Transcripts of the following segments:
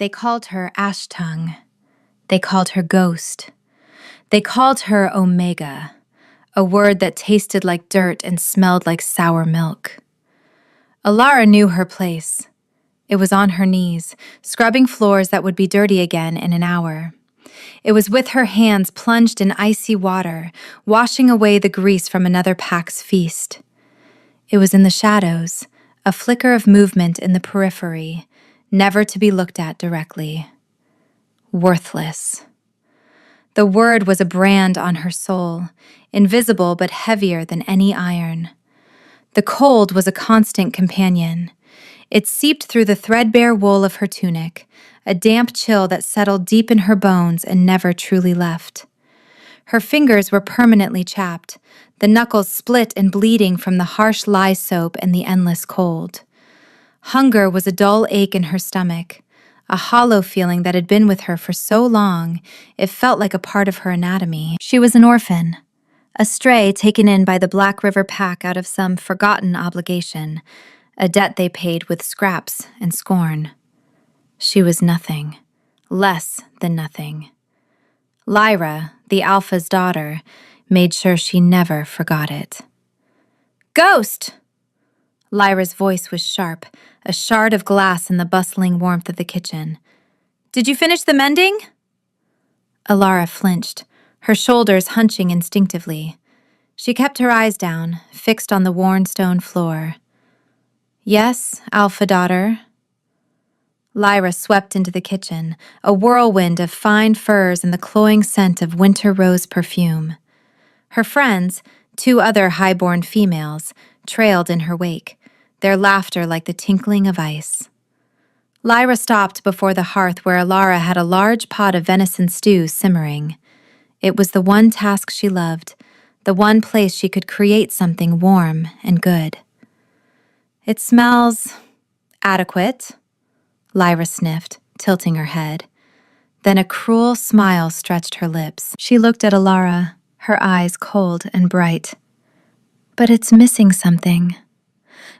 They called her Ash Tongue. They called her Ghost. They called her Omega, a word that tasted like dirt and smelled like sour milk. Alara knew her place. It was on her knees, scrubbing floors that would be dirty again in an hour. It was with her hands plunged in icy water, washing away the grease from another pack's feast. It was in the shadows, a flicker of movement in the periphery, never to be looked at directly. Worthless. The word was a brand on her soul, invisible but heavier than any iron. The cold was a constant companion. It seeped through the threadbare wool of her tunic, a damp chill that settled deep in her bones and never truly left. Her fingers were permanently chapped, the knuckles split and bleeding from the harsh lye soap and the endless cold. Hunger was a dull ache in her stomach, a hollow feeling that had been with her for so long it felt like a part of her anatomy. She was an orphan, a stray taken in by the Black River Pack out of some forgotten obligation, a debt they paid with scraps and scorn. She was nothing, less than nothing. Lyra, the Alpha's daughter, made sure she never forgot it. "Ghost!" Lyra's voice was sharp, a shard of glass in the bustling warmth of the kitchen. "Did you finish the mending?" Alara flinched, her shoulders hunching instinctively. She kept her eyes down, fixed on the worn stone floor. "Yes, Alpha daughter." Lyra swept into the kitchen, a whirlwind of fine furs and the cloying scent of winter rose perfume. Her friends, 2 other high-born females, trailed in her wake, their laughter like the tinkling of ice. Lyra stopped before the hearth where Alara had a large pot of venison stew simmering. It was the one task she loved, the one place she could create something warm and good. "It smells adequate," Lyra sniffed, tilting her head. Then a cruel smile stretched her lips. She looked at Alara, her eyes cold and bright. "But it's missing something."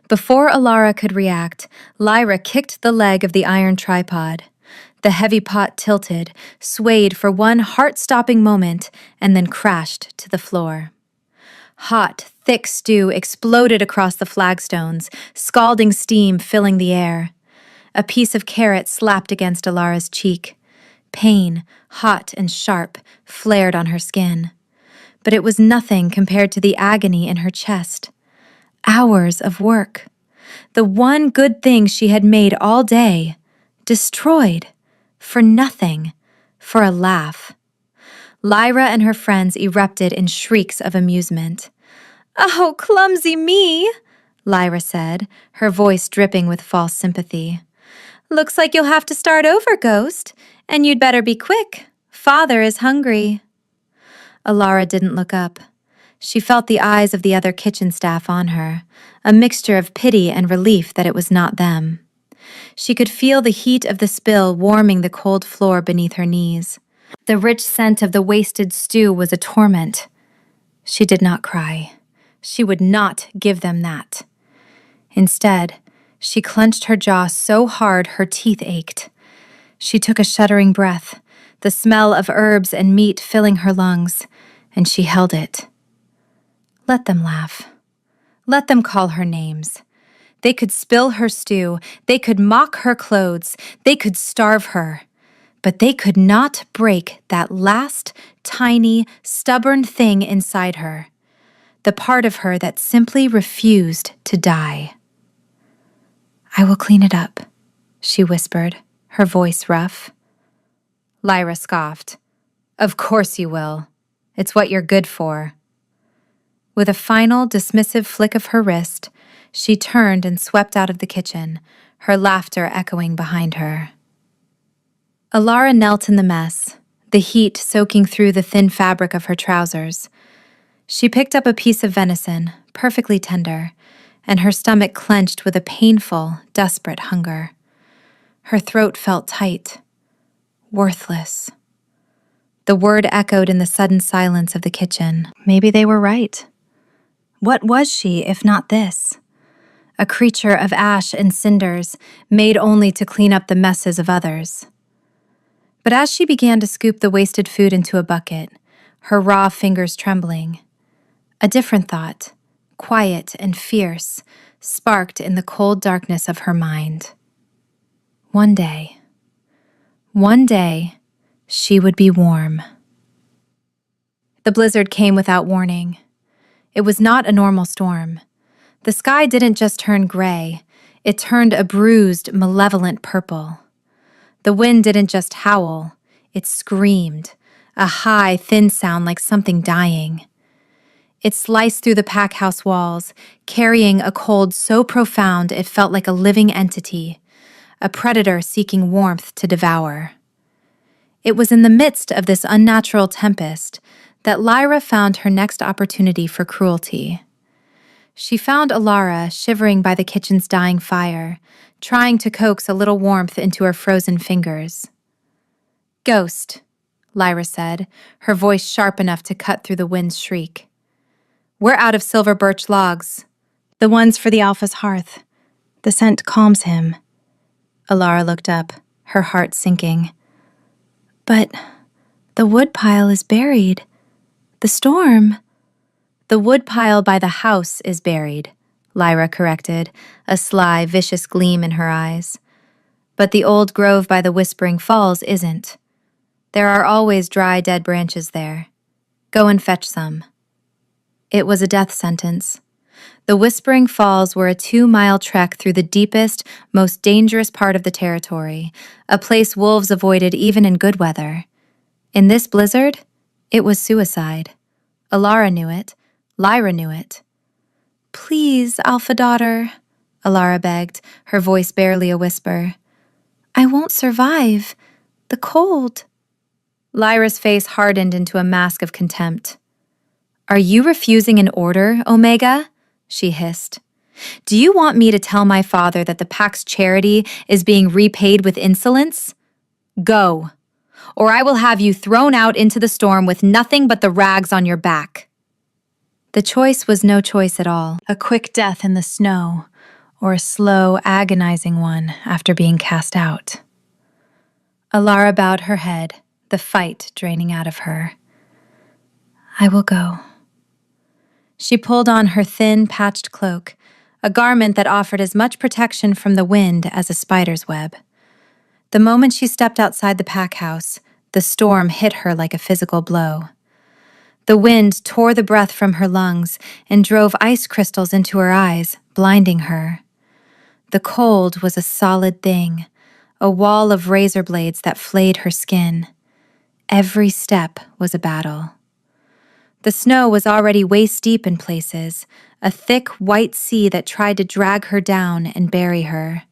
Before Alara could react, Lyra kicked the leg of the iron tripod. The heavy pot tilted, swayed for one heart-stopping moment, and then crashed to the floor. Hot, thick stew exploded across the flagstones, scalding steam filling the air. A piece of carrot slapped against Alara's cheek. Pain, hot and sharp, flared on her skin. But it was nothing compared to the agony in her chest. Hours of work. The one good thing she had made all day. Destroyed. For nothing. For a laugh. Lyra and her friends erupted in shrieks of amusement. "Oh, clumsy me," Lyra said, her voice dripping with false sympathy. "Looks like you'll have to start over, Ghost, and you'd better be quick. Father is hungry." Alara didn't look up. She felt the eyes of the other kitchen staff on her, a mixture of pity and relief that it was not them. She could feel the heat of the spill warming the cold floor beneath her knees. The rich scent of the wasted stew was a torment. She did not cry. She would not give them that. Instead, she clenched her jaw so hard her teeth ached. She took a shuddering breath, the smell of herbs and meat filling her lungs, and she held it. Let them laugh. Let them call her names. They could spill her stew, they could mock her clothes, they could starve her. But they could not break that last, tiny, stubborn thing inside her, the part of her that simply refused to die. "I will clean it up," she whispered, her voice rough. Lyra scoffed. "Of course you will. It's what you're good for." With a final, dismissive flick of her wrist, she turned and swept out of the kitchen, her laughter echoing behind her. Alara knelt in the mess, the heat soaking through the thin fabric of her trousers. She picked up a piece of venison, perfectly tender, and her stomach clenched with a painful, desperate hunger. Her throat felt tight. Worthless. The word echoed in the sudden silence of the kitchen. Maybe they were right. What was she, if not this? A creature of ash and cinders, made only to clean up the messes of others. But as she began to scoop the wasted food into a bucket, her raw fingers trembling, a different thought, quiet and fierce, sparked in the cold darkness of her mind. One day, she would be warm. The blizzard came without warning. It was not a normal storm. The sky didn't just turn gray, it turned a bruised, malevolent purple. The wind didn't just howl, it screamed, a high, thin sound like something dying. It sliced through the pack house walls, carrying a cold so profound it felt like a living entity, a predator seeking warmth to devour. It was in the midst of this unnatural tempest that Lyra found her next opportunity for cruelty. She found Alara shivering by the kitchen's dying fire, trying to coax a little warmth into her frozen fingers. "Ghost," Lyra said, her voice sharp enough to cut through the wind's shriek. "We're out of silver birch logs, the ones for the Alpha's hearth. The scent calms him." Alara looked up, her heart sinking. "But the woodpile is buried. The storm." "The woodpile by the house is buried," Lyra corrected, a sly, vicious gleam in her eyes. "But the old grove by the Whispering Falls isn't. There are always dry, dead branches there. Go and fetch some." It was a death sentence. The Whispering Falls were a 2-mile trek through the deepest, most dangerous part of the territory, a place wolves avoided even in good weather. In this blizzard, it was suicide. Alara knew it. Lyra knew it. "Please, Alpha Daughter," Alara begged, her voice barely a whisper. "I won't survive. The cold." Lyra's face hardened into a mask of contempt. "Are you refusing an order, Omega?" she hissed. "Do you want me to tell my father that the Pack's charity is being repaid with insolence? Go, or I will have you thrown out into the storm with nothing but the rags on your back." The choice was no choice at all, a quick death in the snow, or a slow, agonizing one after being cast out. Alara bowed her head, the fight draining out of her. "I will go." She pulled on her thin, patched cloak, a garment that offered as much protection from the wind as a spider's web. The moment she stepped outside the pack house, the storm hit her like a physical blow. The wind tore the breath from her lungs and drove ice crystals into her eyes, blinding her. The cold was a solid thing, a wall of razor blades that flayed her skin. Every step was a battle. The snow was already waist-deep in places, a thick white sea that tried to drag her down and bury her.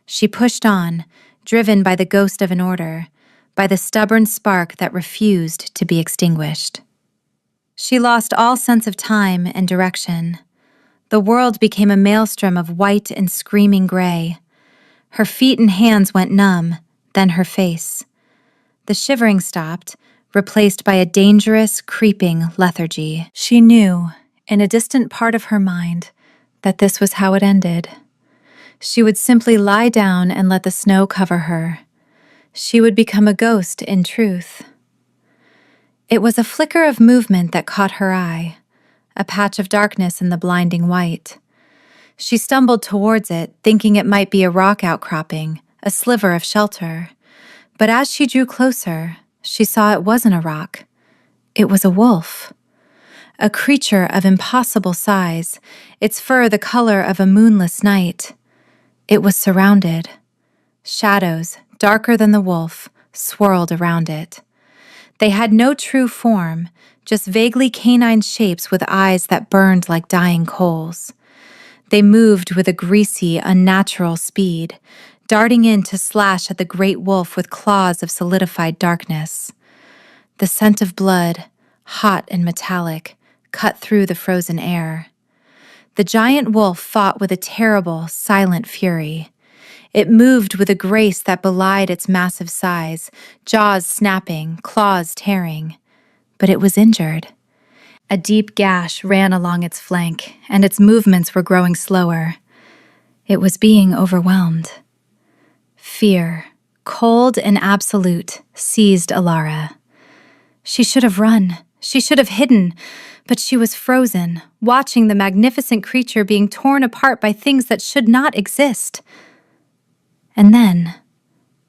She pushed on, driven by the ghost of an order, by the stubborn spark that refused to be extinguished. She lost all sense of time and direction. The world became a maelstrom of white and screaming gray. Her feet and hands went numb, then her face. The shivering stopped, replaced by a dangerous, creeping lethargy. She knew, in a distant part of her mind, that this was how it ended. She would simply lie down and let the snow cover her. She would become a ghost in truth. It was a flicker of movement that caught her eye, a patch of darkness in the blinding white. She stumbled towards it, thinking it might be a rock outcropping, a sliver of shelter. But as she drew closer, she saw it wasn't a rock. It was a wolf. A creature of impossible size, its fur the color of a moonless night. It was surrounded. Shadows, darker than the wolf, swirled around it. They had no true form, just vaguely canine shapes with eyes that burned like dying coals. They moved with a greasy, unnatural speed, darting in to slash at the great wolf with claws of solidified darkness. The scent of blood, hot and metallic, cut through the frozen air. The giant wolf fought with a terrible, silent fury. It moved with a grace that belied its massive size, jaws snapping, claws tearing. But it was injured. A deep gash ran along its flank, and its movements were growing slower. It was being overwhelmed. Fear, cold and absolute, seized Alara. She should have run. She should have hidden. But she was frozen, watching the magnificent creature being torn apart by things that should not exist. And then,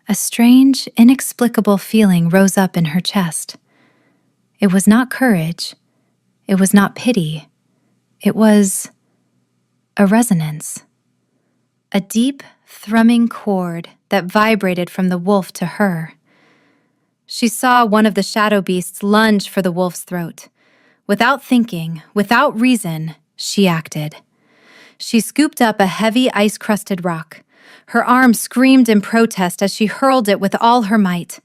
a strange, inexplicable feeling rose up in her chest. It was not courage. It was not pity. It was a resonance. A deep, thrumming chord that vibrated from the wolf to her. She saw one of the shadow beasts lunge for the wolf's throat. Without thinking, without reason, she acted. She scooped up a heavy, ice-crusted rock. Her arm screamed in protest as she hurled it with all her might.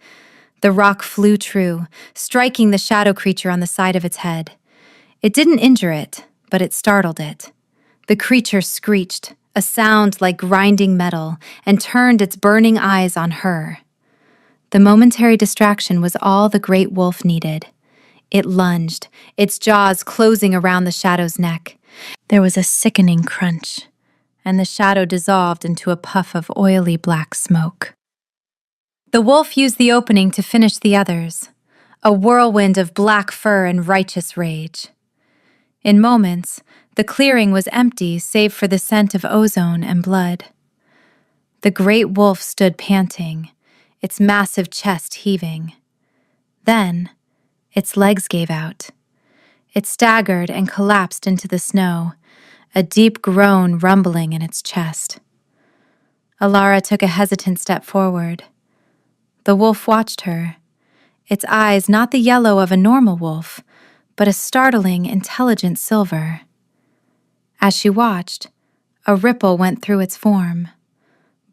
The rock flew true, striking the shadow creature on the side of its head. It didn't injure it, but it startled it. The creature screeched, a sound like grinding metal, and turned its burning eyes on her. The momentary distraction was all the great wolf needed. It lunged, its jaws closing around the shadow's neck. There was a sickening crunch, and the shadow dissolved into a puff of oily black smoke. The wolf used the opening to finish the others, a whirlwind of black fur and righteous rage. In moments, the clearing was empty save for the scent of ozone and blood. The great wolf stood panting, its massive chest heaving. Then, its legs gave out. It staggered and collapsed into the snow, a deep groan rumbling in its chest. Alara took a hesitant step forward. The wolf watched her, its eyes not the yellow of a normal wolf, but a startling, intelligent silver. As she watched, a ripple went through its form.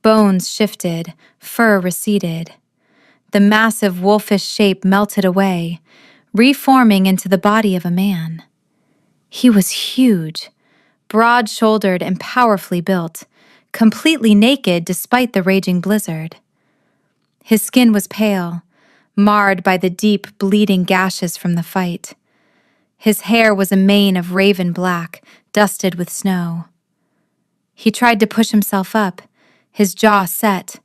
Bones shifted, fur receded. The massive wolfish shape melted away, reforming into the body of a man. He was huge, broad-shouldered and powerfully built, completely naked despite the raging blizzard. His skin was pale, marred by the deep, bleeding gashes from the fight. His hair was a mane of raven black, dusted with snow. He tried to push himself up, his jaw set,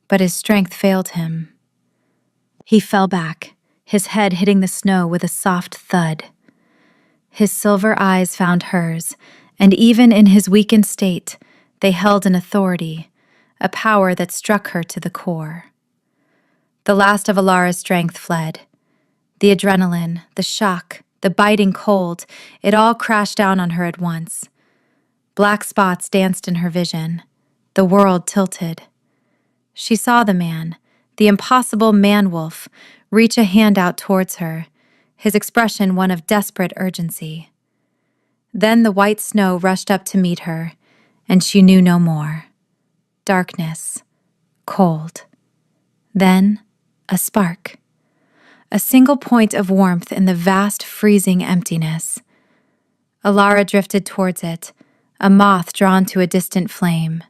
but his strength failed him. He fell back, his head hitting the snow with a soft thud. His silver eyes found hers, and even in his weakened state, they held an authority, a power that struck her to the core. The last of Alara's strength fled. The adrenaline, the shock, the biting cold, it all crashed down on her at once. Black spots danced in her vision. The world tilted. She saw the man, the impossible man-wolf, reach a hand out towards her, his expression one of desperate urgency. Then the white snow rushed up to meet her, and she knew no more. Darkness, cold. Then a spark. A single point of warmth in the vast, freezing emptiness. Alara drifted towards it, a moth drawn to a distant flame.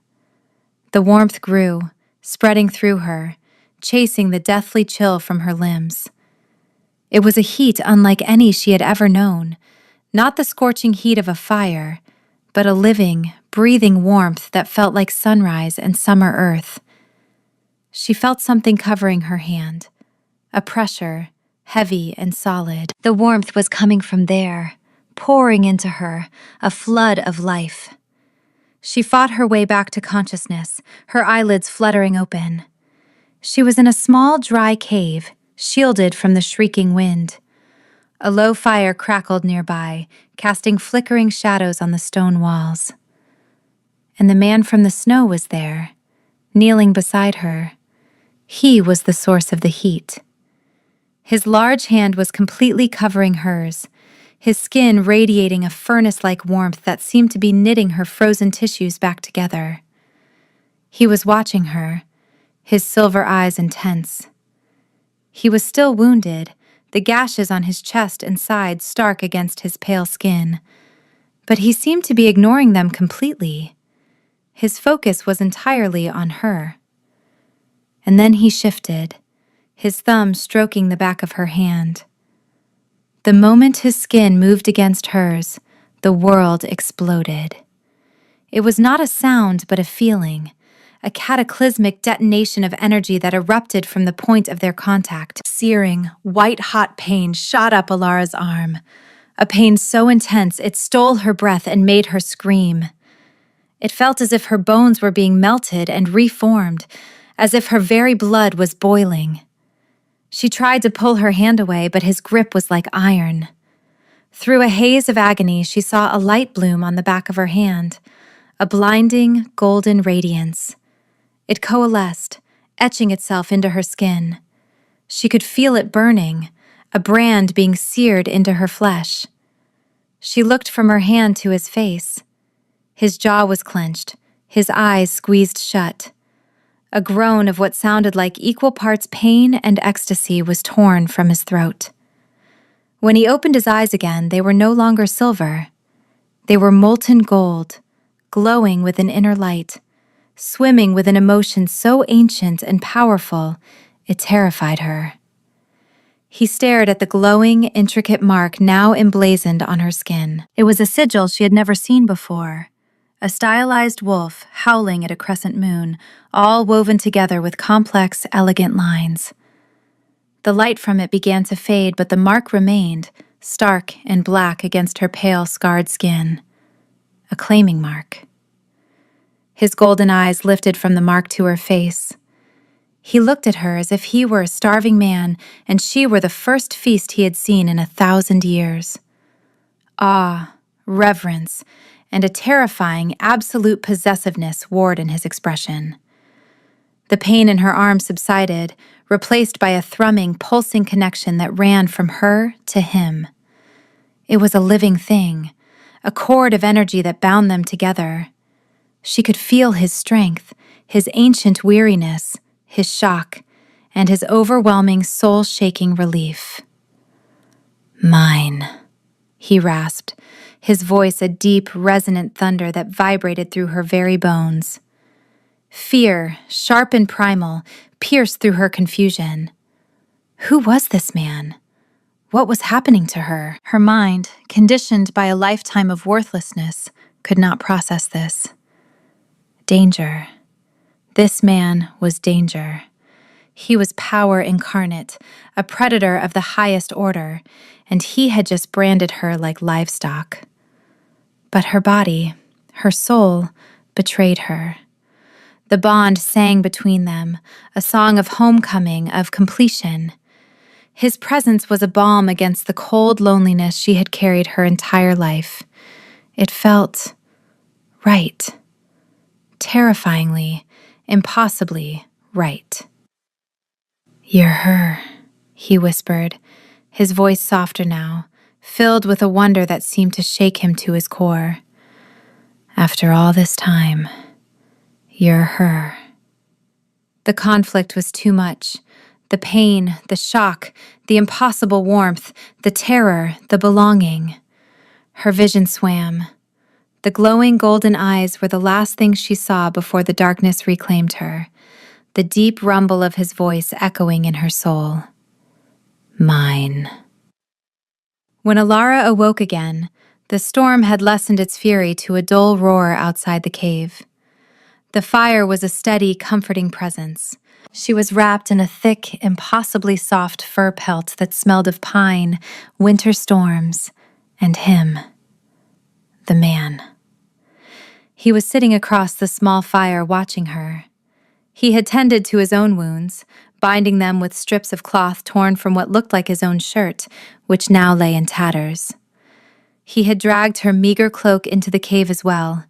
The warmth grew, spreading through her, chasing the deathly chill from her limbs. It was a heat unlike any she had ever known, not the scorching heat of a fire, but a living, breathing warmth that felt like sunrise and summer earth. She felt something covering her hand, a pressure, heavy and solid. The warmth was coming from there, pouring into her, a flood of life. She fought her way back to consciousness, her eyelids fluttering open. She was in a small, dry cave, shielded from the shrieking wind. A low fire crackled nearby, casting flickering shadows on the stone walls. And the man from the snow was there, kneeling beside her. He was the source of the heat. His large hand was completely covering hers, his skin radiating a furnace-like warmth that seemed to be knitting her frozen tissues back together. He was watching her, his silver eyes intense. He was still wounded, the gashes on his chest and side stark against his pale skin, but he seemed to be ignoring them completely. His focus was entirely on her. And then he shifted, his thumb stroking the back of her hand. The moment his skin moved against hers, the world exploded. It was not a sound but a feeling a cataclysmic detonation of energy that erupted from the point of their contact. Searing, white-hot pain shot up Alara's arm, a pain so intense it stole her breath and made her scream. It felt as if her bones were being melted and reformed, as if her very blood was boiling. She tried to pull her hand away, but his grip was like iron. Through a haze of agony, she saw a light bloom on the back of her hand, a blinding, golden radiance. It coalesced, etching itself into her skin. She could feel it burning, a brand being seared into her flesh. She looked from her hand to his face. His jaw was clenched, his eyes squeezed shut. A groan of what sounded like equal parts pain and ecstasy was torn from his throat. When he opened his eyes again, they were no longer silver. They were molten gold, glowing with an inner light, swimming with an emotion so ancient and powerful, it terrified her. He stared at the glowing, intricate mark now emblazoned on her skin. It was a sigil she had never seen before, a stylized wolf howling at a crescent moon, all woven together with complex, elegant lines. The light from it began to fade, but the mark remained, stark and black against her pale, scarred skin. A claiming mark. His golden eyes lifted from the mark to her face. He looked at her as if he were a starving man and she were the first feast he had seen in 1,000 years. Awe, reverence, and a terrifying, absolute possessiveness warred in his expression. The pain in her arm subsided, replaced by a thrumming, pulsing connection that ran from her to him. It was a living thing, a cord of energy that bound them together. She could feel his strength, his ancient weariness, his shock, and his overwhelming, soul-shaking relief. "Mine," he rasped, his voice a deep, resonant thunder that vibrated through her very bones. Fear, sharp and primal, pierced through her confusion. Who was this man? What was happening to her? Her mind, conditioned by a lifetime of worthlessness, could not process this. Danger. This man was danger. He was power incarnate, a predator of the highest order, and he had just branded her like livestock. But her body, her soul, betrayed her. The bond sang between them, a song of homecoming, of completion. His presence was a balm against the cold loneliness she had carried her entire life. It felt right. Terrifyingly, impossibly right. "You're her," he whispered, his voice softer now, filled with a wonder that seemed to shake him to his core. "After all this time, you're her." The conflict was too much. The pain, the shock, the impossible warmth, the terror, the belonging. Her vision swam. The glowing golden eyes were the last thing she saw before the darkness reclaimed her, the deep rumble of his voice echoing in her soul. "Mine." When Alara awoke again, the storm had lessened its fury to a dull roar outside the cave. The fire was a steady, comforting presence. She was wrapped in a thick, impossibly soft fur pelt that smelled of pine, winter storms, and him. The man. He was sitting across the small fire watching her. He had tended to his own wounds, binding them with strips of cloth torn from what looked like his own shirt, which now lay in tatters. He had dragged her meager cloak into the cave as well.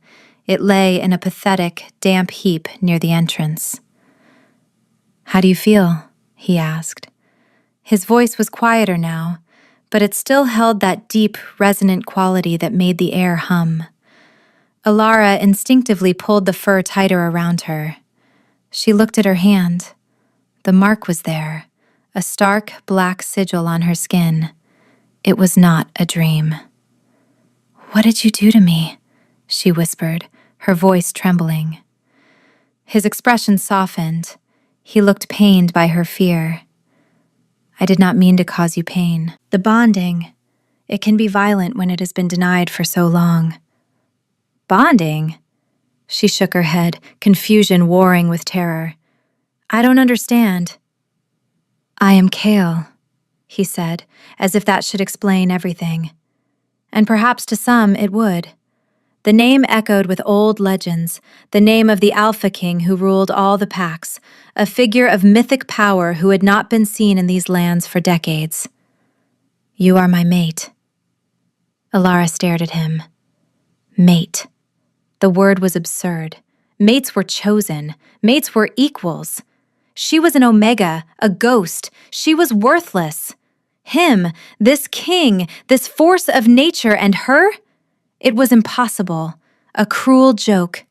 It lay in a pathetic, damp heap near the entrance. "How do you feel?" he asked. His voice was quieter now, but it still held that deep, resonant quality that made the air hum. Alara instinctively pulled the fur tighter around her. She looked at her hand. The mark was there, a stark black sigil on her skin. It was not a dream. "What did you do to me?" she whispered, her voice trembling. His expression softened. He looked pained by her fear. "I did not mean to cause you pain. The bonding, it can be violent when it has been denied for so long." "Bonding?" She shook her head, confusion warring with terror. I don't understand. I am Kale, he said, as if that should explain everything. And perhaps to some it would. The name echoed with old legends, the name of the Alpha King who ruled all the packs, a figure of mythic power who had not been seen in these lands for decades. You are my mate. Alara stared at him. Mate. The word was absurd. Mates were chosen. Mates were equals. She was an Omega, a ghost. She was worthless. Him, this king, this force of nature, and her? It was impossible. A cruel joke.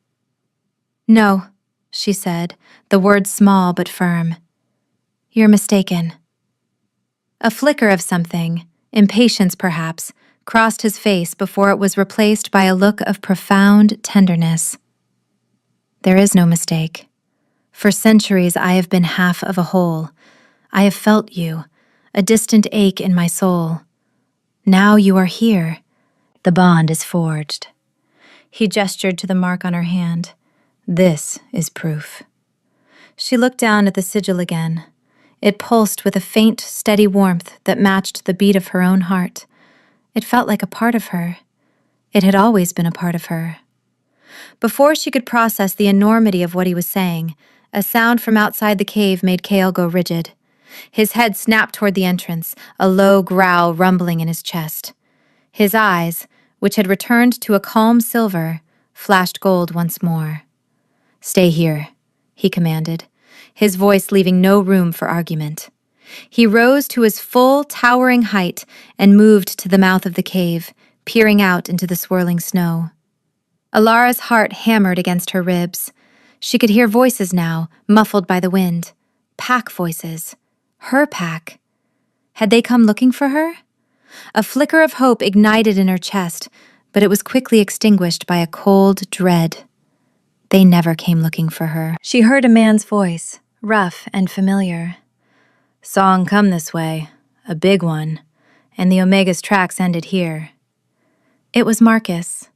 No, she said, the words small but firm. You're mistaken. A flicker of something, impatience perhaps, crossed his face before it was replaced by a look of profound tenderness. There is no mistake. For centuries I have been half of a whole. I have felt you, a distant ache in my soul. Now you are here. The bond is forged. He gestured to the mark on her hand. This is proof. She looked down at the sigil again. It pulsed with a faint, steady warmth that matched the beat of her own heart. It felt like a part of her. It had always been a part of her. Before she could process the enormity of what he was saying, a sound from outside the cave made Kale go rigid. His head snapped toward the entrance, a low growl rumbling in his chest. His eyes, which had returned to a calm silver, flashed gold once more. Stay here, he commanded, his voice leaving no room for argument. He rose to his full, towering height and moved to the mouth of the cave, peering out into the swirling snow. Alara's heart hammered against her ribs. She could hear voices now, muffled by the wind. Pack voices. Her pack. Had they come looking for her? A flicker of hope ignited in her chest, but it was quickly extinguished by a cold dread. They never came looking for her. She heard a man's voice, rough and familiar. Saw 'em come this way, a big one, and the Omega's tracks ended here. It was Marcus,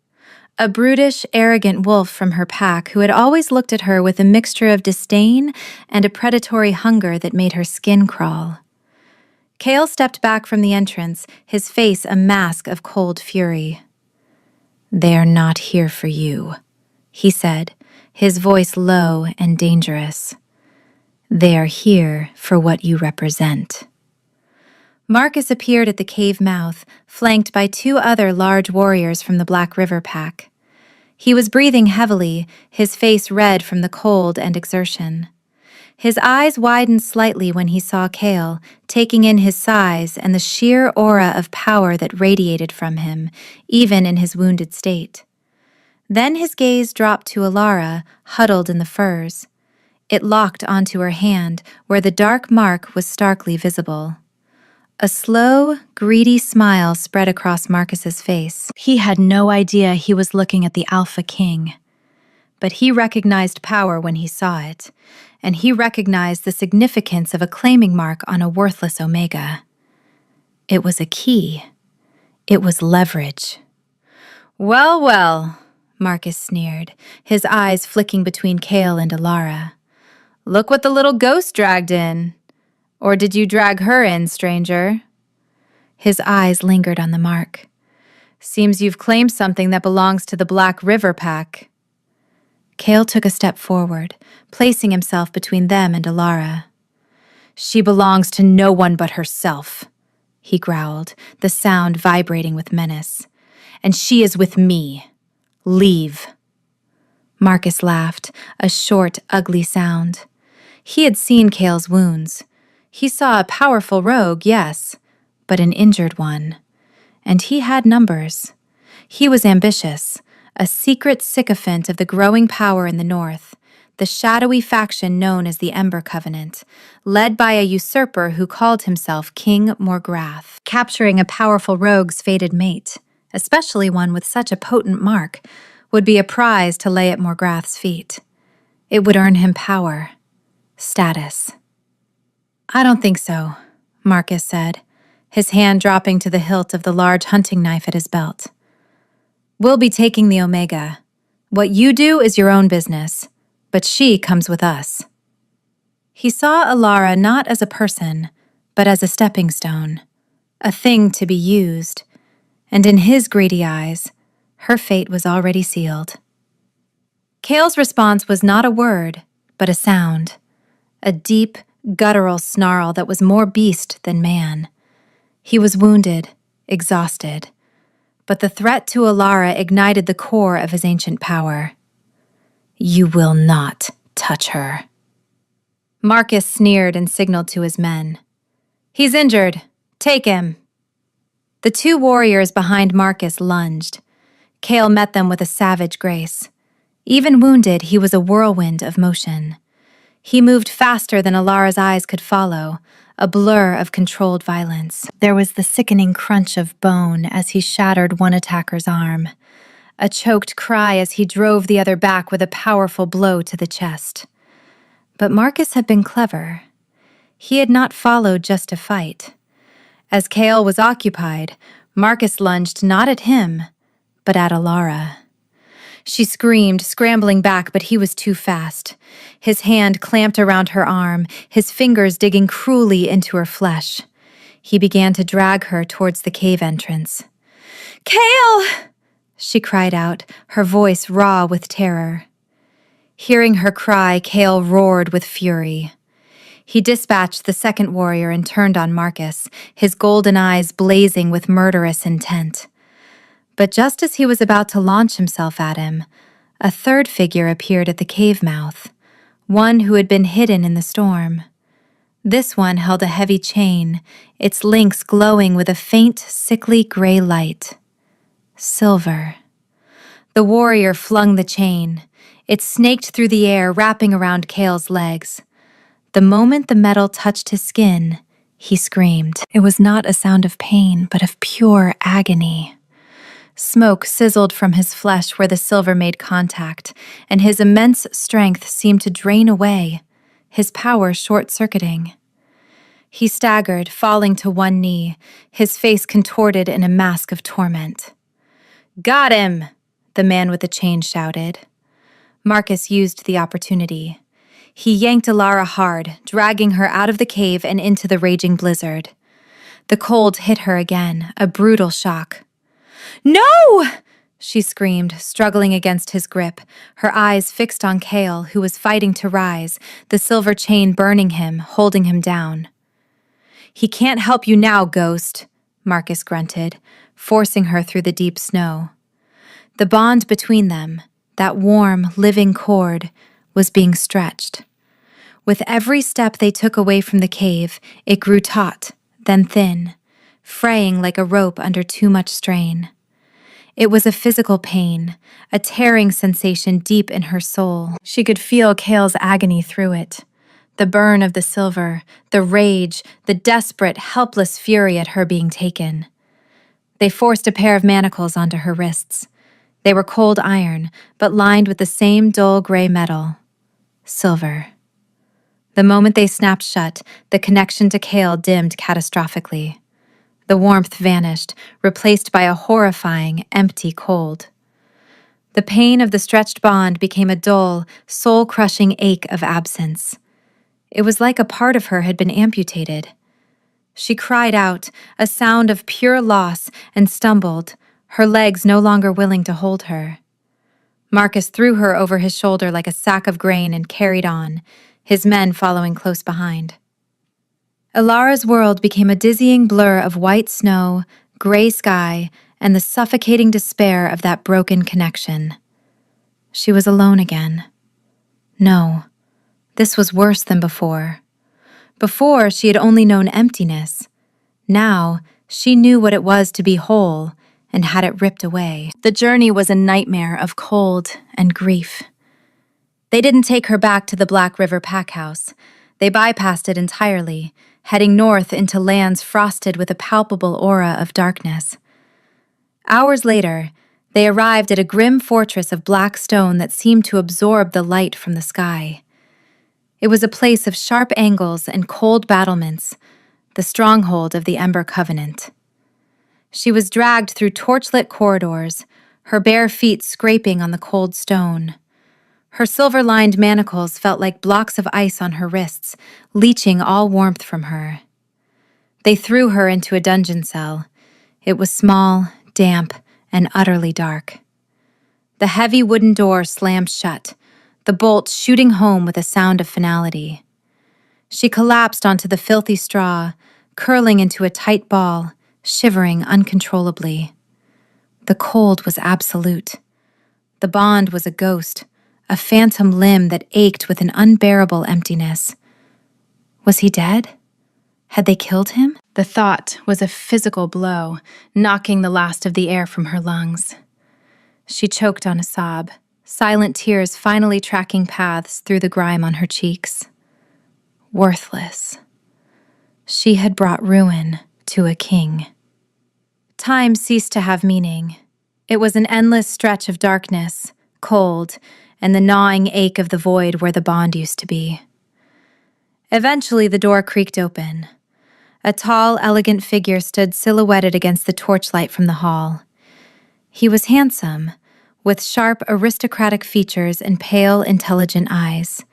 a brutish, arrogant wolf from her pack who had always looked at her with a mixture of disdain and a predatory hunger that made her skin crawl. Kale stepped back from the entrance, his face a mask of cold fury. They're not here for you, he said, his voice low and dangerous. They are here for what you represent. Marcus appeared at the cave mouth, flanked by 2 other large warriors from the Black River pack. He was breathing heavily, his face red from the cold and exertion. His eyes widened slightly when he saw Kale, taking in his size and the sheer aura of power that radiated from him, even in his wounded state. Then his gaze dropped to Alara, huddled in the furs. It locked onto her hand, where the dark mark was starkly visible. A slow, greedy smile spread across Marcus's face. He had no idea he was looking at the Alpha King. But he recognized power when he saw it, and he recognized the significance of a claiming mark on a worthless Omega. It was a key. It was leverage. Well, well, Marcus sneered, his eyes flicking between Kale and Alara. Look what the little ghost dragged in. Or did you drag her in, stranger? His eyes lingered on the mark. Seems you've claimed something that belongs to the Black River pack. Kale took a step forward, placing himself between them and Alara. She belongs to no one but herself, he growled, the sound vibrating with menace. And she is with me. Leave. Marcus laughed, a short, ugly sound. He had seen Kale's wounds. He saw a powerful rogue, yes, but an injured one. And he had numbers. He was ambitious, a secret sycophant of the growing power in the north, the shadowy faction known as the Ember Covenant, led by a usurper who called himself King Morgrath. Capturing a powerful rogue's fated mate, especially one with such a potent mark, would be a prize to lay at Morgrath's feet. It would earn him power. Status. I don't think so, Marcus said, his hand dropping to the hilt of the large hunting knife at his belt. We'll be taking the Omega. What you do is your own business, but she comes with us." He saw Alara not as a person, but as a stepping stone, a thing to be used, and in his greedy eyes, her fate was already sealed. Cale's response was not a word, but a sound, a deep, guttural snarl that was more beast than man. He was wounded, exhausted, but the threat to Alara ignited the core of his ancient power. "You will not touch her." Marcus sneered and signaled to his men. "He's injured. Take him." The two warriors behind Marcus lunged. Cale met them with a savage grace. Even wounded, he was a whirlwind of motion. He moved faster than Alara's eyes could follow, a blur of controlled violence. There was the sickening crunch of bone as he shattered one attacker's arm, a choked cry as he drove the other back with a powerful blow to the chest. But Marcus had been clever. He had not followed just to fight. As Cale was occupied, Marcus lunged not at him, but at Alara. She screamed, scrambling back, but he was too fast. His hand clamped around her arm, his fingers digging cruelly into her flesh. He began to drag her towards the cave entrance. "Cale!" she cried out, her voice raw with terror. Hearing her cry, Cale roared with fury. He dispatched the second warrior and turned on Marcus, his golden eyes blazing with murderous intent. But just as he was about to launch himself at him, a third figure appeared at the cave mouth, one who had been hidden in the storm. This one held a heavy chain, its links glowing with a faint, sickly gray light. Silver. The warrior flung the chain. It snaked through the air, wrapping around Cale's legs. The moment the metal touched his skin, he screamed. It was not a sound of pain, but of pure agony. Smoke sizzled from his flesh where the silver made contact, and his immense strength seemed to drain away, his power short-circuiting. He staggered, falling to one knee, his face contorted in a mask of torment. "Got him!" the man with the chain shouted. Marcus used the opportunity. He yanked Alara hard, dragging her out of the cave and into the raging blizzard. The cold hit her again, a brutal shock. "No!" she screamed, struggling against his grip, her eyes fixed on Cale, who was fighting to rise, the silver chain burning him, holding him down. "He can't help you now, ghost," Marcus grunted, forcing her through the deep snow. The bond between them, that warm, living cord, was being stretched. With every step they took away from the cave, it grew taut, then thin, fraying like a rope under too much strain. It was a physical pain, a tearing sensation deep in her soul. She could feel Cale's agony through it. The burn of the silver, the rage, the desperate, helpless fury at her being taken. They forced a pair of manacles onto her wrists. They were cold iron, but lined with the same dull gray metal. Silver. The moment they snapped shut, the connection to Cale dimmed catastrophically. The warmth vanished, replaced by a horrifying, empty cold. The pain of the stretched bond became a dull, soul-crushing ache of absence. It was like a part of her had been amputated. She cried out, a sound of pure loss, and stumbled, her legs no longer willing to hold her. Marcus threw her over his shoulder like a sack of grain and carried on, his men following close behind. Alara's world became a dizzying blur of white snow, gray sky, and the suffocating despair of that broken connection. She was alone again. No, this was worse than before. Before, she had only known emptiness. Now, she knew what it was to be whole and had it ripped away. The journey was a nightmare of cold and grief. They didn't take her back to the Black River pack house. They bypassed it entirely, heading north into lands frosted with a palpable aura of darkness. Hours later, they arrived at a grim fortress of black stone that seemed to absorb the light from the sky. It was a place of sharp angles and cold battlements, the stronghold of the Ember Covenant. She was dragged through torchlit corridors, her bare feet scraping on the cold stone. Her silver-lined manacles felt like blocks of ice on her wrists, leaching all warmth from her. They threw her into a dungeon cell. It was small, damp, and utterly dark. The heavy wooden door slammed shut, the bolt shooting home with a sound of finality. She collapsed onto the filthy straw, curling into a tight ball, shivering uncontrollably. The cold was absolute. The bond was a ghost, a phantom limb that ached with an unbearable emptiness. Was he dead? Had they killed him? The thought was a physical blow, knocking the last of the air from her lungs. She choked on a sob, silent tears finally tracking paths through the grime on her cheeks. Worthless. She had brought ruin to a king. Time ceased to have meaning. It was an endless stretch of darkness, cold, and the gnawing ache of the void where the bond used to be. Eventually, the door creaked open. A tall, elegant figure stood silhouetted against the torchlight from the hall. He was handsome, with sharp, aristocratic features and pale, intelligent eyes.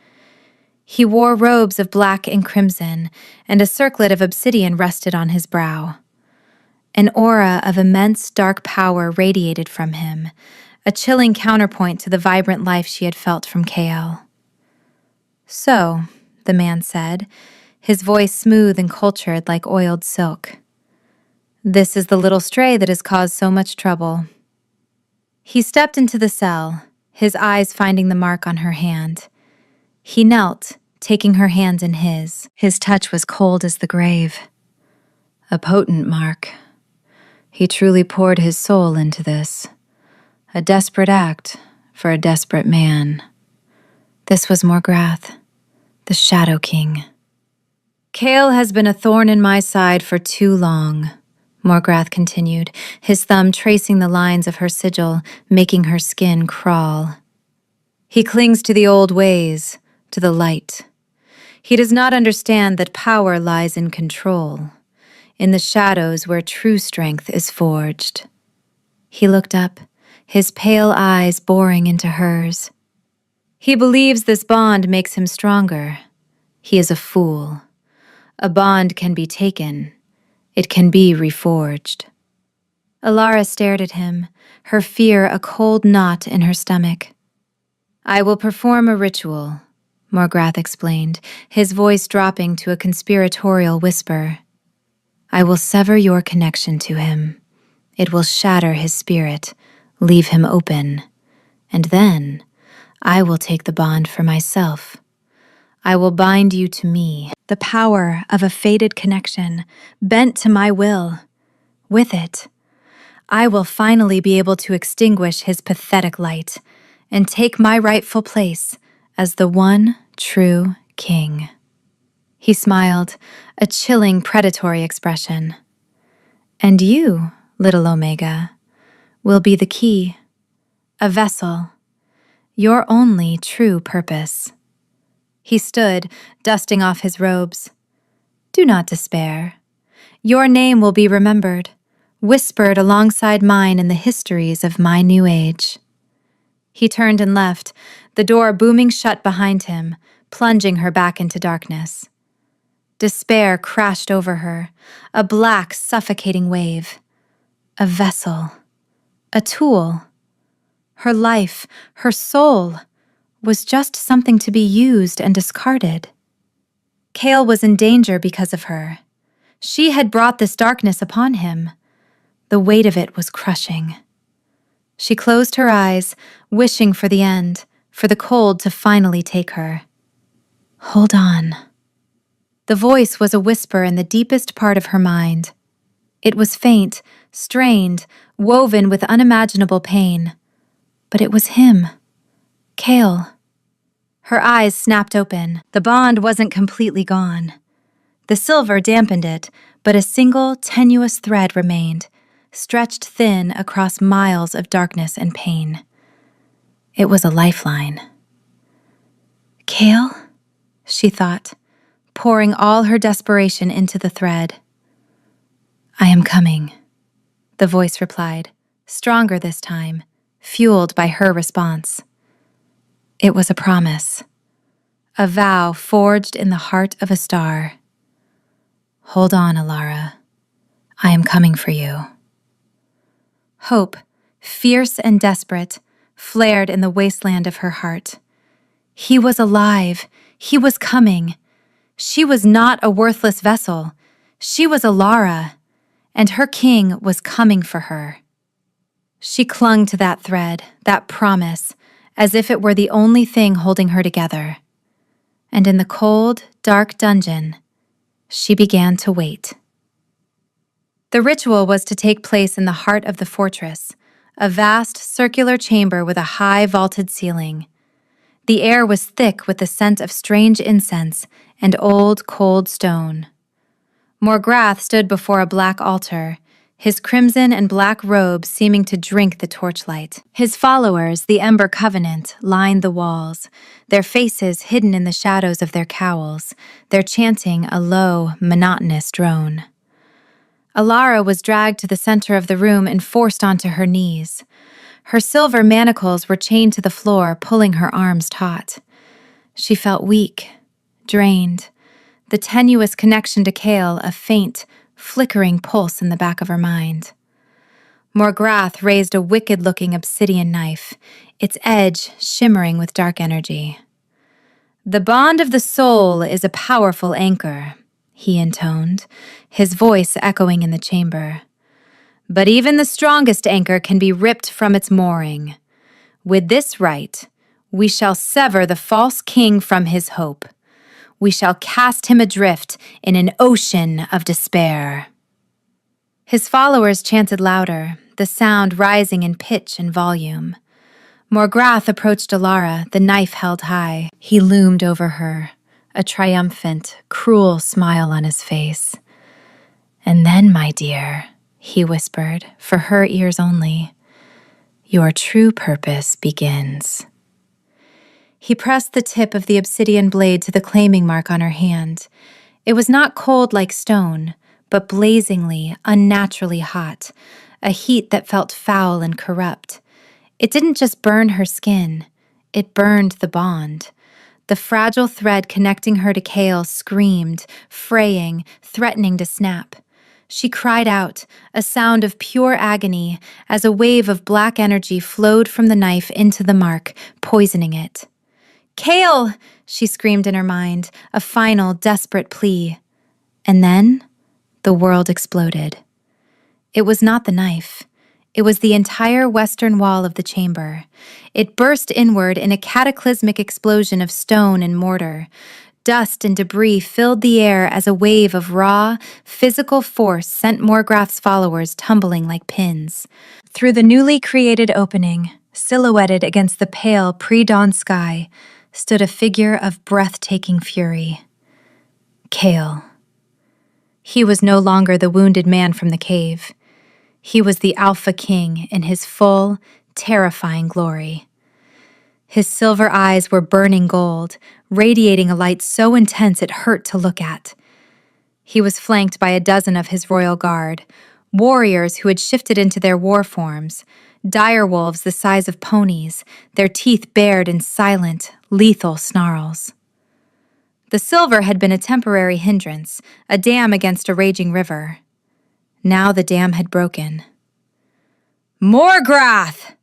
He wore robes of black and crimson, and a circlet of obsidian rested on his brow. An aura of immense dark power radiated from him, a chilling counterpoint to the vibrant life she had felt from Kael. "So," the man said, his voice smooth and cultured like oiled silk. "This is the little stray that has caused so much trouble." He stepped into the cell, his eyes finding the mark on her hand. He knelt, taking her hand in his. His touch was cold as the grave. A potent mark. He truly poured his soul into this. A desperate act for a desperate man. This was Morgrath, the Shadow King. "Kael has been a thorn in my side for too long," Morgrath continued, his thumb tracing the lines of her sigil, making her skin crawl. "He clings to the old ways, to the light. He does not understand that power lies in control, in the shadows where true strength is forged." He looked up, his pale eyes boring into hers. "He believes this bond makes him stronger. He is a fool. A bond can be taken. It can be reforged." Alara stared at him, her fear a cold knot in her stomach. "I will perform a ritual," Morgrath explained, his voice dropping to a conspiratorial whisper. "I will sever your connection to him. It will shatter his spirit, leave him open. And then, I will take the bond for myself. I will bind you to me, the power of a fated connection, bent to my will. With it, I will finally be able to extinguish his pathetic light and take my rightful place as the one true king." He smiled, a chilling, predatory expression. "And you, little Omega, will be the key, a vessel, your only true purpose." He stood, dusting off his robes. "Do not despair. Your name will be remembered, whispered alongside mine in the histories of my new age." He turned and left, the door booming shut behind him, plunging her back into darkness. Despair crashed over her, a black, suffocating wave. A vessel. A tool. Her life, her soul, was just something to be used and discarded. Kael was in danger because of her. She had brought this darkness upon him. The weight of it was crushing. She closed her eyes, wishing for the end, for the cold to finally take her. "Hold on." The voice was a whisper in the deepest part of her mind. It was faint, strained, woven with unimaginable pain. But it was him. Kael. Her eyes snapped open. The bond wasn't completely gone. The silver dampened it, but a single, tenuous thread remained, stretched thin across miles of darkness and pain. It was a lifeline. "Kael?" she thought, pouring all her desperation into the thread. "I am coming," the voice replied, stronger this time, fueled by her response. It was a promise, a vow forged in the heart of a star. Hold on, Alara. I am coming for you. Hope, fierce and desperate, flared in the wasteland of her heart. He was alive. He was coming. She was not a worthless vessel. She was Alara, and her king was coming for her. She clung to that thread, that promise, as if it were the only thing holding her together. And in the cold, dark dungeon, she began to wait. The ritual was to take place in the heart of the fortress, a vast circular chamber with a high vaulted ceiling. The air was thick with the scent of strange incense and old, cold stone. Morgrath stood before a black altar, his crimson and black robes seeming to drink the torchlight. His followers, the Ember Covenant, lined the walls, their faces hidden in the shadows of their cowls, their chanting a low, monotonous drone. Alara was dragged to the center of the room and forced onto her knees. Her silver manacles were chained to the floor, pulling her arms taut. She felt weak, drained, the tenuous connection to Chaol a faint, flickering pulse in the back of her mind. Morgrath raised a wicked-looking obsidian knife, its edge shimmering with dark energy. "The bond of the soul is a powerful anchor," he intoned, his voice echoing in the chamber. "But even the strongest anchor can be ripped from its mooring. With this rite, we shall sever the false king from his hope. We shall cast him adrift in an ocean of despair." His followers chanted louder, the sound rising in pitch and volume. Morgrath approached Alara, the knife held high. He loomed over her, a triumphant, cruel smile on his face. "And then, my dear," he whispered, for her ears only, "your true purpose begins." He pressed the tip of the obsidian blade to the claiming mark on her hand. It was not cold like stone, but blazingly, unnaturally hot, a heat that felt foul and corrupt. It didn't just burn her skin, it burned the bond. The fragile thread connecting her to Chaol screamed, fraying, threatening to snap. She cried out, a sound of pure agony, as a wave of black energy flowed from the knife into the mark, poisoning it. "Chaol!" she screamed in her mind, a final, desperate plea. And then, the world exploded. It was not the knife. It was the entire western wall of the chamber. It burst inward in a cataclysmic explosion of stone and mortar. Dust and debris filled the air as a wave of raw, physical force sent Morgrath's followers tumbling like pins. Through the newly created opening, silhouetted against the pale pre-dawn sky, stood a figure of breathtaking fury. Chaol. He was no longer the wounded man from the cave. He was the Alpha King in his full, terrifying glory. His silver eyes were burning gold, radiating a light so intense it hurt to look at. He was flanked by a dozen of his royal guard, warriors who had shifted into their war forms, direwolves the size of ponies, their teeth bared in silent, lethal snarls. The silver had been a temporary hindrance, a dam against a raging river. Now the dam had broken. "Morgrath!"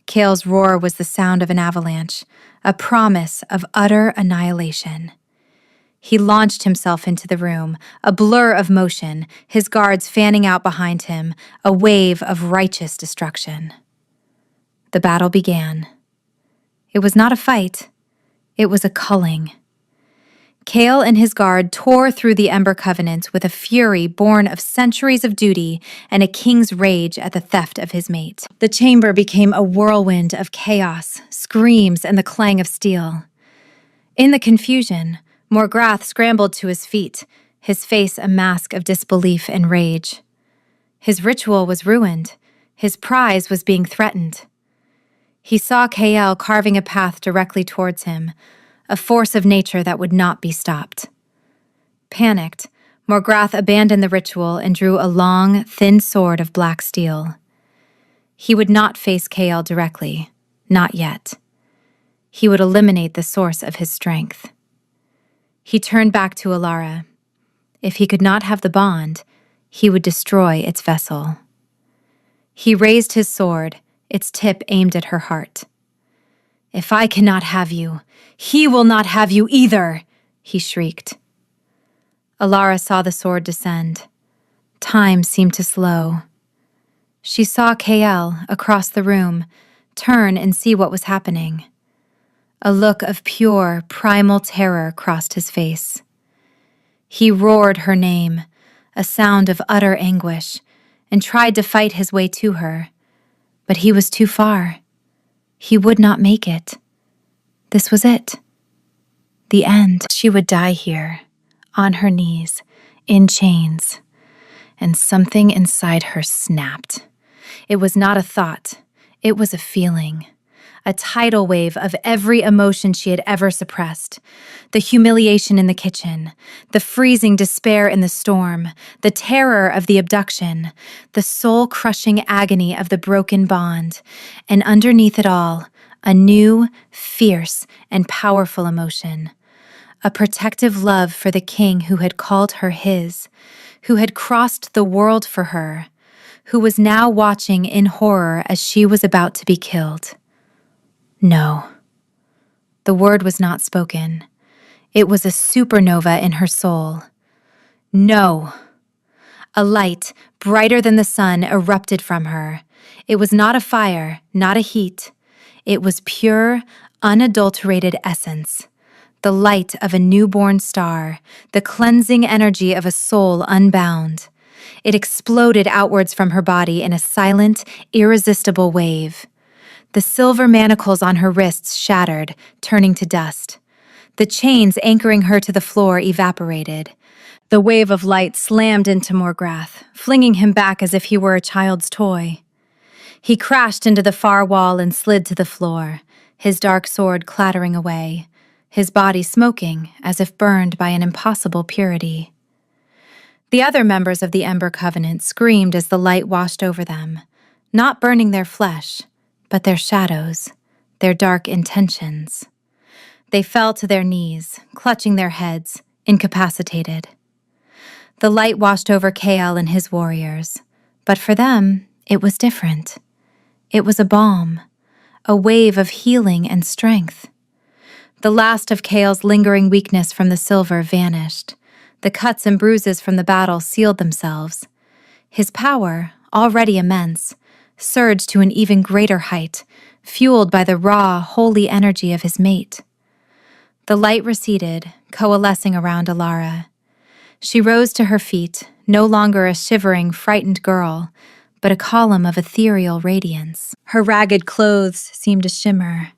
Chaol's roar was the sound of an avalanche, a promise of utter annihilation. He launched himself into the room, a blur of motion, his guards fanning out behind him, a wave of righteous destruction. The battle began. It was not a fight. It was a culling. Chaol and his guard tore through the Ember Covenant with a fury born of centuries of duty and a king's rage at the theft of his mate. The chamber became a whirlwind of chaos, screams, and the clang of steel. In the confusion, Morgrath scrambled to his feet, his face a mask of disbelief and rage. His ritual was ruined. His prize was being threatened. He saw Chaol carving a path directly towards him, a force of nature that would not be stopped. Panicked, Morgrath abandoned the ritual and drew a long, thin sword of black steel. He would not face Kael directly, not yet. He would eliminate the source of his strength. He turned back to Alara. If he could not have the bond, he would destroy its vessel. He raised his sword, its tip aimed at her heart. "If I cannot have you, he will not have you either," he shrieked. Alara saw the sword descend. Time seemed to slow. She saw Kael, across the room, turn and see what was happening. A look of pure, primal terror crossed his face. He roared her name, a sound of utter anguish, and tried to fight his way to her. But he was too far. He would not make it. This was it. The end. She would die here, on her knees, in chains. And something inside her snapped. It was not a thought. It was a feeling. A tidal wave of every emotion she had ever suppressed. The humiliation in the kitchen, the freezing despair in the storm, the terror of the abduction, the soul-crushing agony of the broken bond, and underneath it all, a new, fierce, and powerful emotion. A protective love for the king who had called her his, who had crossed the world for her, who was now watching in horror as she was about to be killed. No. The word was not spoken. It was a supernova in her soul. No. A light, brighter than the sun, erupted from her. It was not a fire, not a heat. It was pure, unadulterated essence. The light of a newborn star, the cleansing energy of a soul unbound. It exploded outwards from her body in a silent, irresistible wave. The silver manacles on her wrists shattered, turning to dust. The chains anchoring her to the floor evaporated. The wave of light slammed into Morgrath, flinging him back as if he were a child's toy. He crashed into the far wall and slid to the floor, his dark sword clattering away, his body smoking as if burned by an impossible purity. The other members of the Ember Covenant screamed as the light washed over them, not burning their flesh, but their shadows, their dark intentions. They fell to their knees, clutching their heads, incapacitated. The light washed over Kael and his warriors, but for them, it was different. It was a balm, a wave of healing and strength. The last of Kael's lingering weakness from the silver vanished. The cuts and bruises from the battle sealed themselves. His power, already immense, surged to an even greater height, fueled by the raw, holy energy of his mate. The light receded, coalescing around Alara. She rose to her feet, no longer a shivering, frightened girl, but a column of ethereal radiance. Her ragged clothes seemed to shimmer,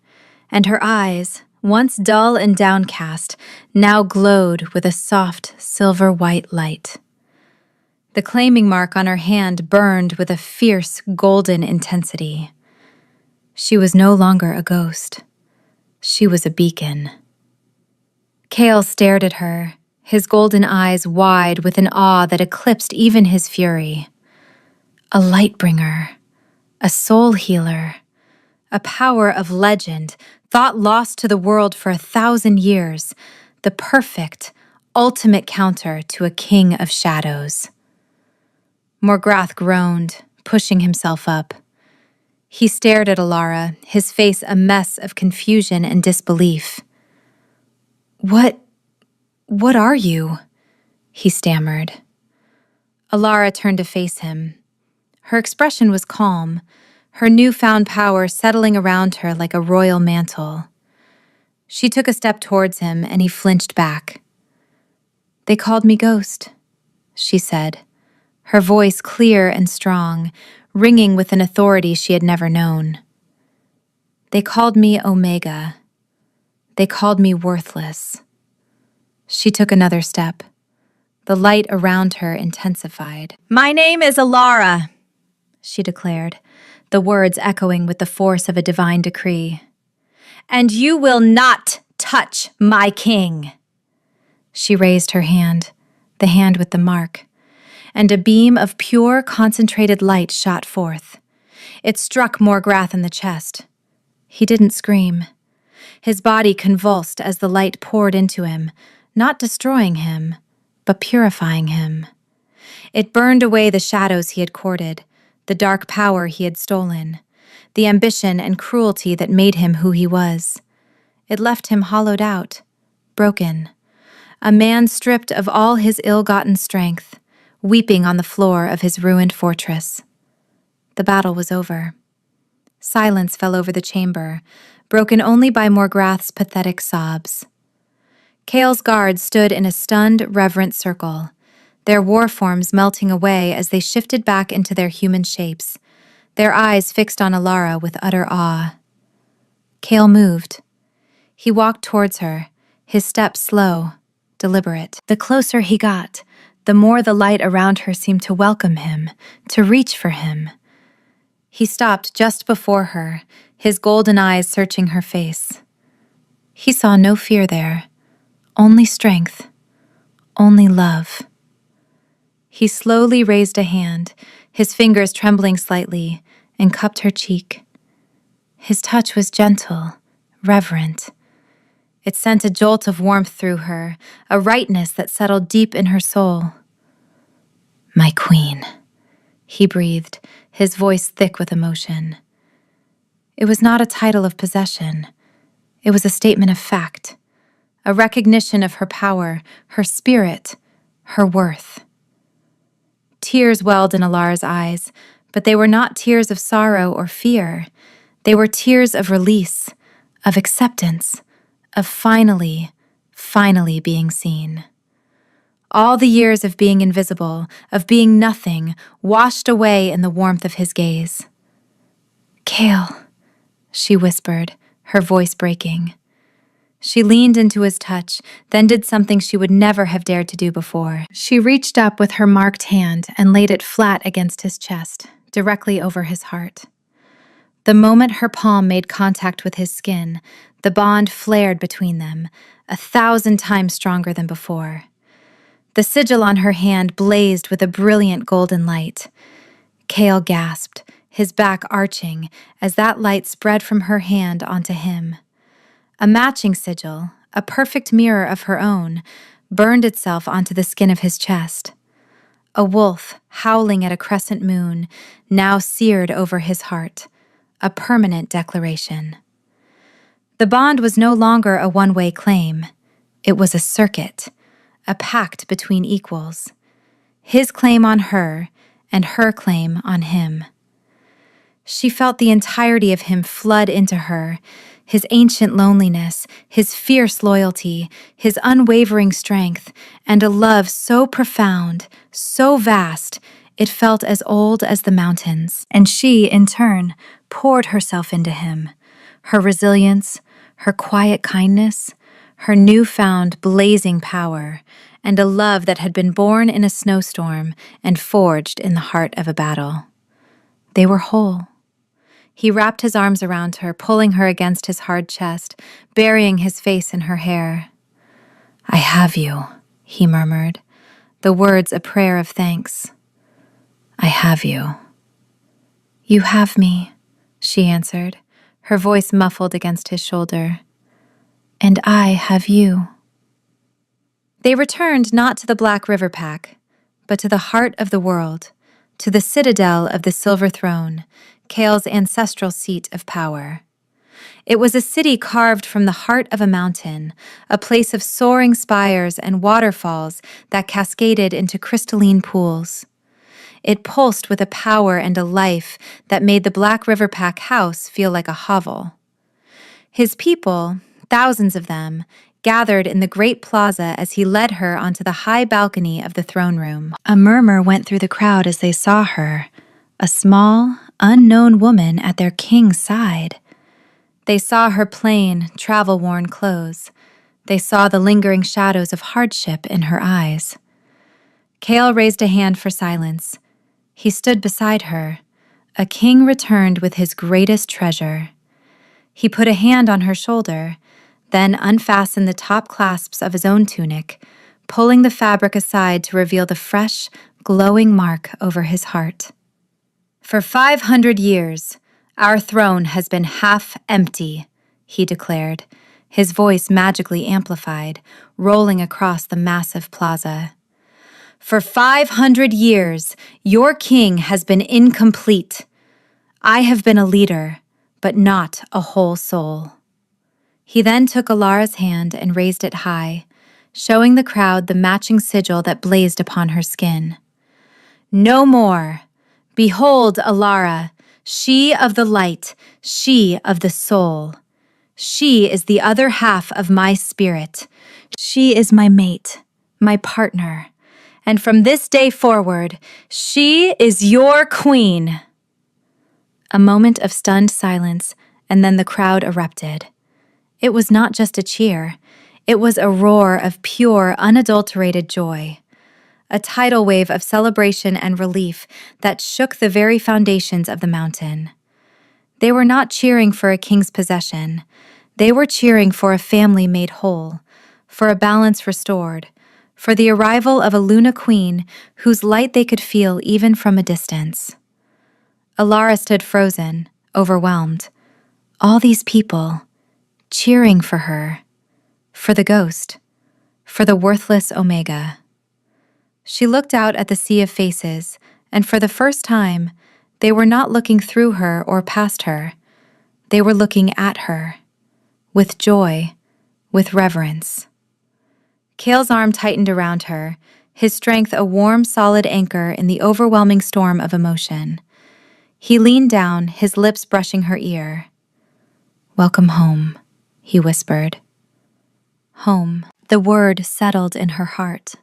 and her eyes, once dull and downcast, now glowed with a soft, silver-white light. The claiming mark on her hand burned with a fierce, golden intensity. She was no longer a ghost. She was a beacon. Kael stared at her, his golden eyes wide with an awe that eclipsed even his fury. A light-bringer, a soul healer, a power of legend, thought lost to the world for 1,000 years, the perfect, ultimate counter to a king of shadows. Morgrath groaned, pushing himself up. He stared at Alara, his face a mess of confusion and disbelief. What are you?" he stammered. Alara turned to face him. Her expression was calm, her newfound power settling around her like a royal mantle. She took a step towards him, and he flinched back. "They called me Ghost," she said, her voice clear and strong, ringing with an authority she had never known. "They called me Omega. They called me worthless." She took another step. The light around her intensified. "My name is Alara," she declared, the words echoing with the force of a divine decree. "And you will not touch my king." She raised her hand, the hand with the mark, and a beam of pure, concentrated light shot forth. It struck Morgrath in the chest. He didn't scream. His body convulsed as the light poured into him, not destroying him, but purifying him. It burned away the shadows he had courted, the dark power he had stolen, the ambition and cruelty that made him who he was. It left him hollowed out, broken, a man stripped of all his ill-gotten strength, weeping on the floor of his ruined fortress. The battle was over. Silence fell over the chamber, broken only by Morgrath's pathetic sobs. Chaol's guards stood in a stunned, reverent circle, their war forms melting away as they shifted back into their human shapes, their eyes fixed on Alara with utter awe. Chaol moved. He walked towards her, his steps slow, deliberate. The closer he got, the more the light around her seemed to welcome him, to reach for him. He stopped just before her, his golden eyes searching her face. He saw no fear there, only strength, only love. He slowly raised a hand, his fingers trembling slightly, and cupped her cheek. His touch was gentle, reverent. It sent a jolt of warmth through her, a rightness that settled deep in her soul. "My queen," he breathed, his voice thick with emotion. It was not a title of possession. It was a statement of fact, a recognition of her power, her spirit, her worth. Tears welled in Alara's eyes, but they were not tears of sorrow or fear. They were tears of release, of acceptance, of finally being seen. All the years of being invisible, of being nothing, washed away in the warmth of his gaze. "Chaol," she whispered, her voice breaking. She leaned into his touch, then did something she would never have dared to do before. She reached up with her marked hand and laid it flat against his chest, directly over his heart. The moment her palm made contact with his skin, the bond flared between them, 1,000 times stronger than before. The sigil on her hand blazed with a brilliant golden light. Chaol gasped, his back arching, as that light spread from her hand onto him. A matching sigil, a perfect mirror of her own, burned itself onto the skin of his chest. A wolf, howling at a crescent moon, now seared over his heart, a permanent declaration. The bond was no longer a one-way claim. It was a circuit, a pact between equals, his claim on her and her claim on him. She felt the entirety of him flood into her, his ancient loneliness, his fierce loyalty, his unwavering strength, and a love so profound, so vast, it felt as old as the mountains. And she, in turn, poured herself into him, her resilience, her quiet kindness, her newfound blazing power, and a love that had been born in a snowstorm and forged in the heart of a battle. They were whole. He wrapped his arms around her, pulling her against his hard chest, burying his face in her hair. "I have you," he murmured, the words a prayer of thanks. "I have you." "You have me," she answered, her voice muffled against his shoulder. "And I have you." They returned not to the Black River Pack, but to the heart of the world, to the citadel of the Silver Throne, Chaol's ancestral seat of power. It was a city carved from the heart of a mountain, a place of soaring spires and waterfalls that cascaded into crystalline pools. It pulsed with a power and a life that made the Black River Pack house feel like a hovel. His people, thousands of them, gathered in the great plaza as he led her onto the high balcony of the throne room. A murmur went through the crowd as they saw her, a small, unknown woman at their king's side. They saw her plain, travel-worn clothes. They saw the lingering shadows of hardship in her eyes. Chaol raised a hand for silence. He stood beside her, a king returned with his greatest treasure. He put a hand on her shoulder, then unfastened the top clasps of his own tunic, pulling the fabric aside to reveal the fresh, glowing mark over his heart. For 500 years, our throne has been half empty, he declared, his voice magically amplified, rolling across the massive plaza. For 500 years, your king has been incomplete. I have been a leader, but not a whole soul. He then took Alara's hand and raised it high, showing the crowd the matching sigil that blazed upon her skin. No more! Behold Alara, she of the light, she of the soul. She is the other half of my spirit. She is my mate, my partner. And from this day forward, she is your queen. A moment of stunned silence, and then the crowd erupted. It was not just a cheer. It was a roar of pure, unadulterated joy. A tidal wave of celebration and relief that shook the very foundations of the mountain. They were not cheering for a king's possession. They were cheering for a family made whole, for a balance restored, for the arrival of a Luna queen whose light they could feel even from a distance. Alara stood frozen, overwhelmed. All these people, cheering for her, for the ghost, for the worthless Omega. She looked out at the sea of faces, and for the first time, they were not looking through her or past her. They were looking at her, with joy, with reverence. Kale's arm tightened around her, his strength a warm, solid anchor in the overwhelming storm of emotion. He leaned down, his lips brushing her ear. "Welcome home," he whispered. Home. The word settled in her heart,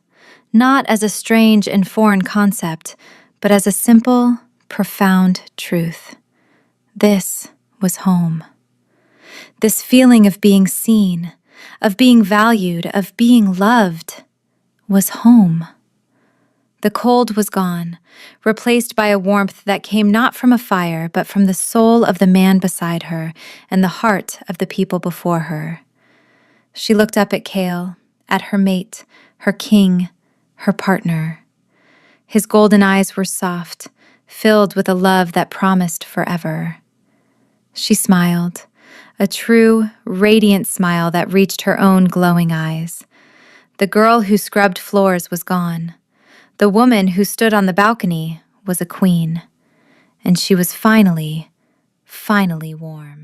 not as a strange and foreign concept, but as a simple, profound truth. This was home. This feeling of being seen, of being valued, of being loved, was home. The cold was gone, replaced by a warmth that came not from a fire, but from the soul of the man beside her and the heart of the people before her. She looked up at Kale, at her mate, her king, her partner. His golden eyes were soft, filled with a love that promised forever. She smiled, a true, radiant smile that reached her own glowing eyes. The girl who scrubbed floors was gone. The woman who stood on the balcony was a queen, and she was finally warm.